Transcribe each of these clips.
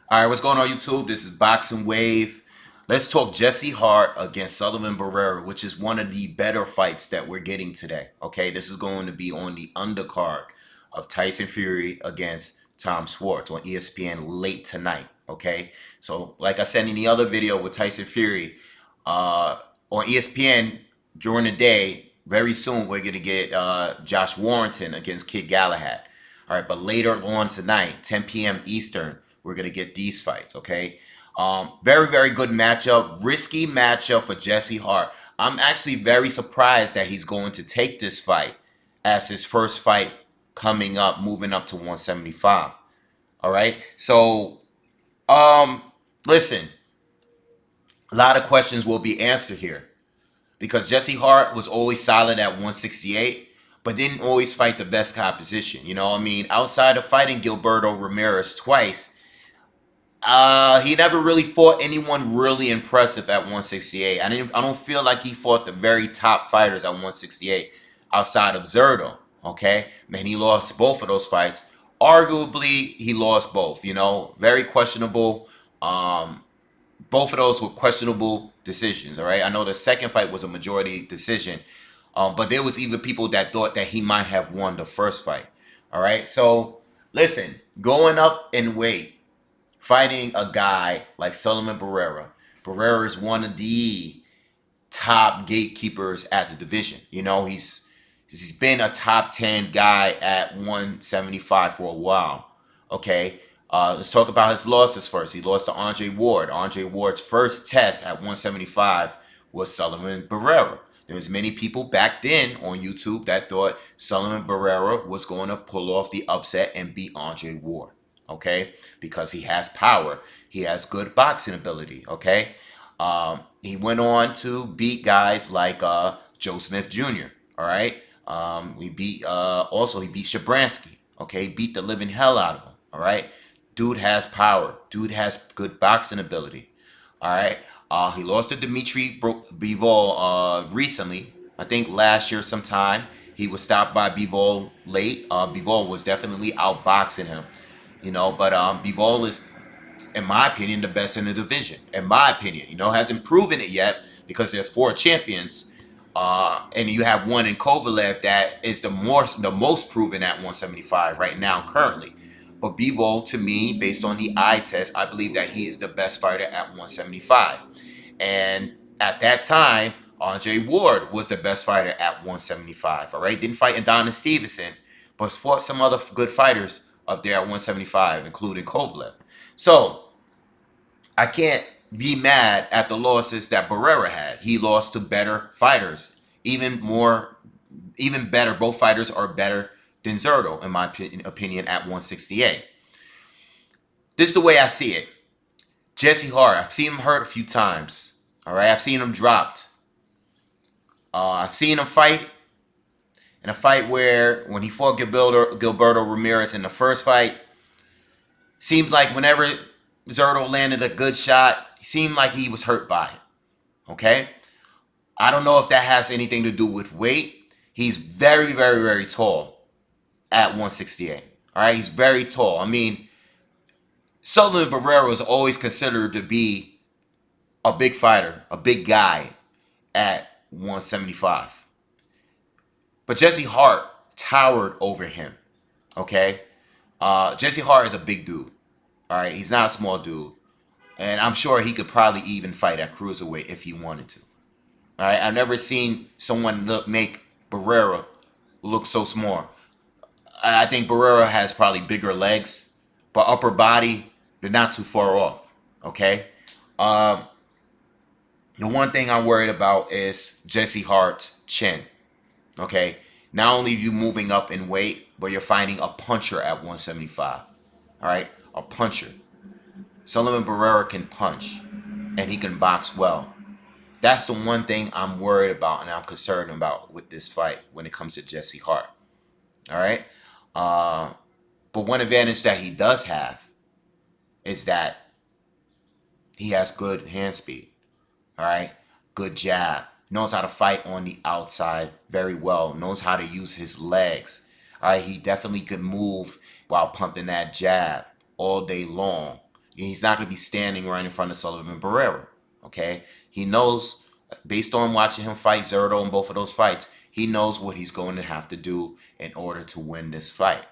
All right, what's going on YouTube? This is BoxingWave. Let's talk Jesse Hart against Sullivan Barrera, which is one of the better fights that we're getting today. Okay, this is going to be on the undercard of Tyson Fury against Tom Schwartz on ESPN late tonight. Okay, so like I said in the other video with Tyson Fury, on ESPN during the day, very soon we're gonna get Josh Warrington against Kid Galahad. All right, but later on tonight, 10 p.m. Eastern, we're gonna get these fights. Okay, very very good matchup, risky matchup for Jesse Hart. I'm actually very surprised that he's going to take this fight as his first fight coming up, moving up to 175. All right, so um, listen, a lot of questions will be answered here because Jesse Hart was always solid at 168, but didn't always fight the best competition. You know, I mean, outside of fighting Gilberto Ramirez twice, he never really fought anyone really impressive at 168. I don't feel like he fought the very top fighters at 168 outside of Zerto. Okay, man, he lost both of those fights. Arguably, he lost both. You know, very questionable. Both of those were questionable decisions. All right, I know the second fight was a majority decision, but there was even people that thought that he might have won the first fight. All right, so listen, going up in weight, fighting a guy like Sullivan Barrera. Barrera is one of the top gatekeepers at the division. You know, he's been a top 10 guy at 175 for a while. Okay. Let's talk about his losses first. He lost to Andre Ward. Andre Ward's first test at 175 was Sullivan Barrera. There was many people back then on YouTube that thought Sullivan Barrera was going to pull off the upset and beat Andre Ward. Okay, because he has power, he has good boxing ability. Okay, he went on to beat guys like Joe Smith Jr. All right, we beat also he beat Shabransky. Okay, beat the living hell out of him. All right, dude has power. Dude has good boxing ability. All right, he lost to Dimitri Bivol recently. I think last year sometime he was stopped by Bivol late. Bivol was definitely outboxing him. You know, but Bivol is, in my opinion, the best in the division. In my opinion, you know, hasn't proven it yet because there's four champions, and you have one in Kovalev that is the most proven at 175 right now currently. But Bivol, to me, based on the eye test, I believe that he is the best fighter at 175. And at that time, Andre Ward was the best fighter at 175. All right, didn't fight Adonis Stevenson, but fought some other good fighters up there at 175, including Kovalev. So I can't be mad at the losses that Barrera had. He lost to better fighters, even better. Both fighters are better than Zerto, in my opinion, at 168. This is the way I see it. Jesse Hart, I've seen him hurt a few times. All right, I've seen him dropped. I've seen him fight in a fight where when he fought Gilberto Ramirez in the first fight, seemed like whenever Zerto landed a good shot, he seemed like he was hurt by it. Okay? I don't know if that has anything to do with weight. He's very, very, very tall at 168. All right? He's very tall. I mean, Sullivan Barrera was always considered to be a big fighter, a big guy at 175. But Jesse Hart towered over him. Okay? Jesse Hart is a big dude. All right? He's not a small dude. And I'm sure he could probably even fight at cruiserweight if he wanted to. All right, I've never seen someone make Barrera look so small. I think Barrera has probably bigger legs, but upper body, they're not too far off. Okay, um, the one thing I'm worried about is Jesse Hart's chin. Okay, not only are you moving up in weight, but you're fighting a puncher at 175. All right, a puncher. Sullivan Barrera can punch, and he can box well. That's the one thing I'm worried about and I'm concerned about with this fight when it comes to Jesse Hart. All right. Uh, but one advantage that he does have is that he has good hand speed. All right. Good jab. Knows how to fight on the outside very well. Knows how to use his legs. All right. He definitely could move while pumping that jab all day long. He's not going to be standing right in front of Sullivan Barrera. Okay, he knows, based on watching him fight Zerto in both of those fights, he knows what he's going to have to do in order to win this fight.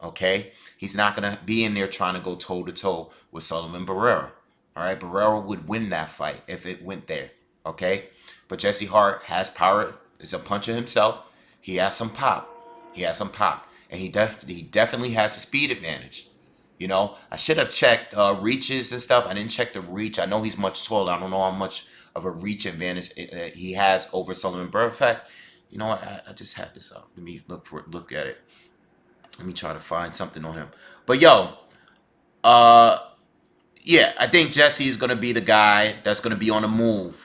Okay, he's not going to be in there trying to go toe to toe with Sullivan Barrera. All right, Barrera would win that fight if it went there. Okay, but Jesse Hart has power. Is a puncher himself. He has some pop. He has some pop, and he definitely has a speed advantage. You know, I should have checked reaches and stuff. I didn't check the reach. I know he's much taller. I don't know how much of a reach advantage he has over Sullivan Barrera. In fact, you know what? I just had this up. Let me look at it. Let me try to find something on him. But yo, uh, yeah, I think Jesse is gonna be the guy that's gonna be on the move.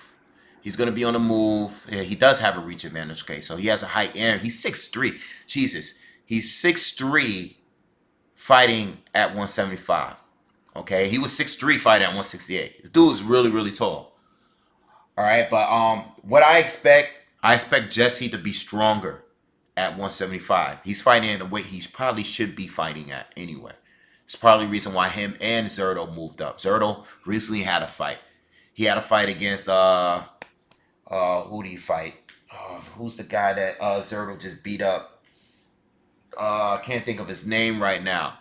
He's gonna be on the move. Yeah, he does have a reach advantage. Okay, so he has a height and he's 6'3". Jesus, he's 6'3", fighting at 175. Okay, he was 6'3", fighting at 168. This dude is really, really tall. All right, but what I expect Jesse to be stronger at 175. He's fighting in a weight he probably should be fighting at anyway. It's probably the reason why him and Zerto moved up. Zerto recently had a fight. He had a fight against who did he fight? Who's the guy that Zerto just beat up? I can't think of his name right now.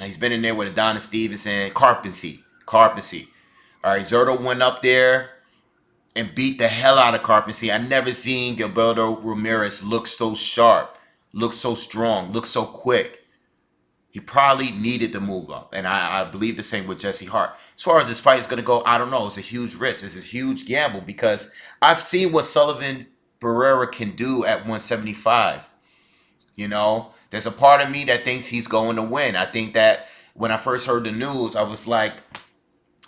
He's been in there with Adonis Stevenson, Carpensy. All right, Zerto went up there and beat the hell out of Carpensy. I never seen Gilberto Ramirez look so sharp, look so strong, look so quick. He probably needed to move up, and I believe the same with Jesse Hart. As far as this fight is going to go, I don't know. It's a huge risk. It's a huge gamble because I've seen what Sullivan Barrera can do at 175. You know, there's a part of me that thinks he's going to win. I think that when I first heard the news, I was like,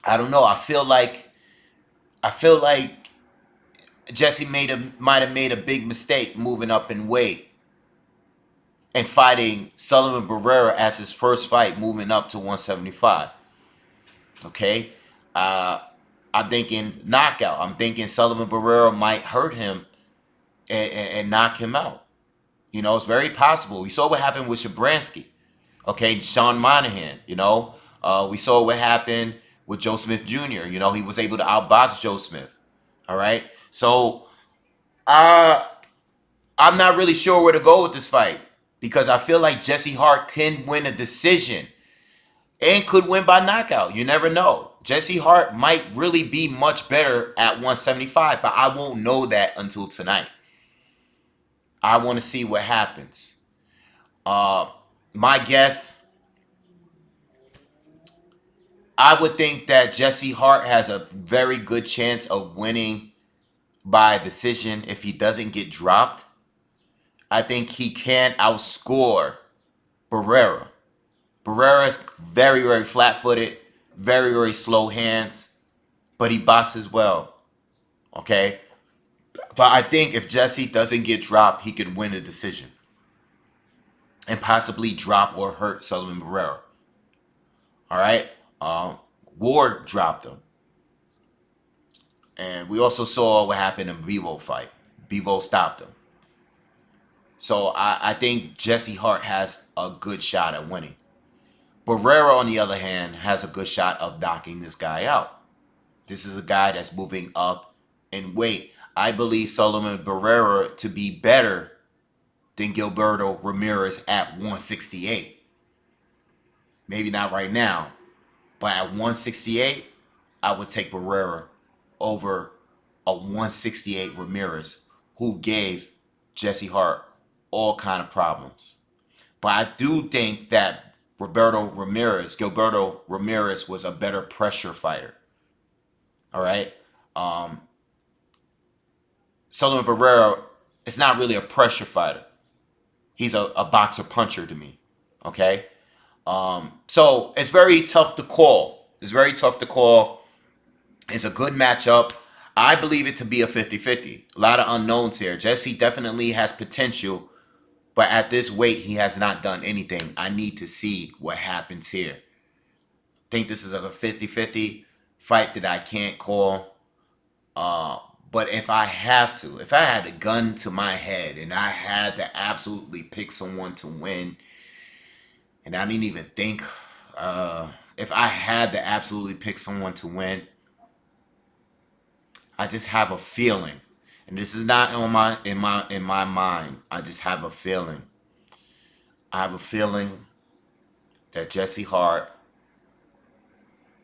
I don't know. I feel like Jesse might have made a big mistake moving up in weight and fighting Sullivan Barrera as his first fight, moving up to 175. Okay, I'm thinking knockout. I'm thinking Sullivan Barrera might hurt him and knock him out. You know, it's very possible. We saw what happened with Shabransky. Okay, Sean Monahan. You know, we saw what happened with Joe Smith Jr. You know, he was able to outbox Joe Smith. All right, so I'm not really sure where to go with this fight because I feel like Jesse Hart can win a decision and could win by knockout. You never know. Jesse Hart might really be much better at 175, but I won't know that until tonight. I want to see what happens. My guess, I would think that Jesse Hart has a very good chance of winning by decision if he doesn't get dropped. I think he can outscore Barrera. Barrera is very, very flat-footed, very, very slow hands, but he boxes well. Okay? But I think if Jesse doesn't get dropped, he can win a decision and possibly drop or hurt Sullivan Barrera. All right? Ward dropped him. And we also saw what happened in Bivol fight. Bivol stopped him. So I think Jesse Hart has a good shot at winning. Barrera, on the other hand, has a good shot of knocking this guy out. This is a guy that's moving up in weight. I believe Sullivan Barrera to be better than Gilberto Ramirez at 168. Maybe not right now, but at 168, I would take Barrera over a 168 Ramirez who gave Jesse Hart all kind of problems. But I do think that Gilberto Ramirez was a better pressure fighter. All right. Sullivan Barrera is not really a pressure fighter. He's a boxer puncher to me. Okay. So it's very tough to call. It's very tough to call. It's a good matchup. I believe it to be a 50-50. A lot of unknowns here. Jesse definitely has potential, but at this weight, he has not done anything. I need to see what happens here. I think this is a 50-50 fight that I can't call. But if I had a gun to my head and I had to absolutely pick someone to win, and I didn't even think, if I had to absolutely pick someone to win, I just have a feeling, and this is not on my in my mind. I just have a feeling. I have a feeling that Jesse Hart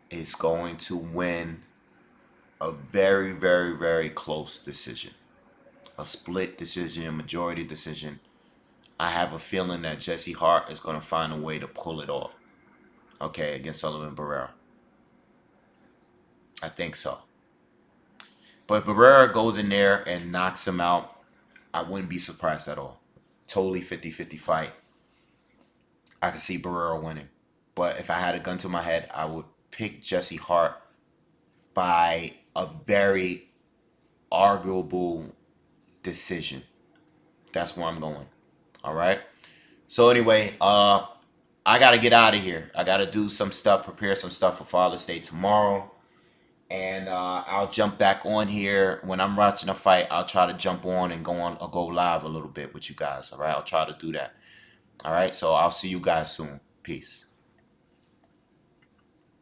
is going to win a very, very, very close decision, a split decision, a majority decision. I have a feeling that Jesse Hart is going to find a way to pull it off. Okay, against Sullivan Barrera. I think so. But if Barrera goes in there and knocks him out, I wouldn't be surprised at all. Totally 50-50 fight. I could see Barrera winning. But if I had a gun to my head, I would pick Jesse Hart by a very arguable decision. That's where I'm going. All right. So anyway, I gotta get out of here. I gotta do some stuff, prepare some stuff for Father's Day tomorrow. And I'll jump back on here when I'm watching a fight. I'll try to jump on and go live a little bit with you guys. All right, I'll try to do that. All right, so I'll see you guys soon. Peace.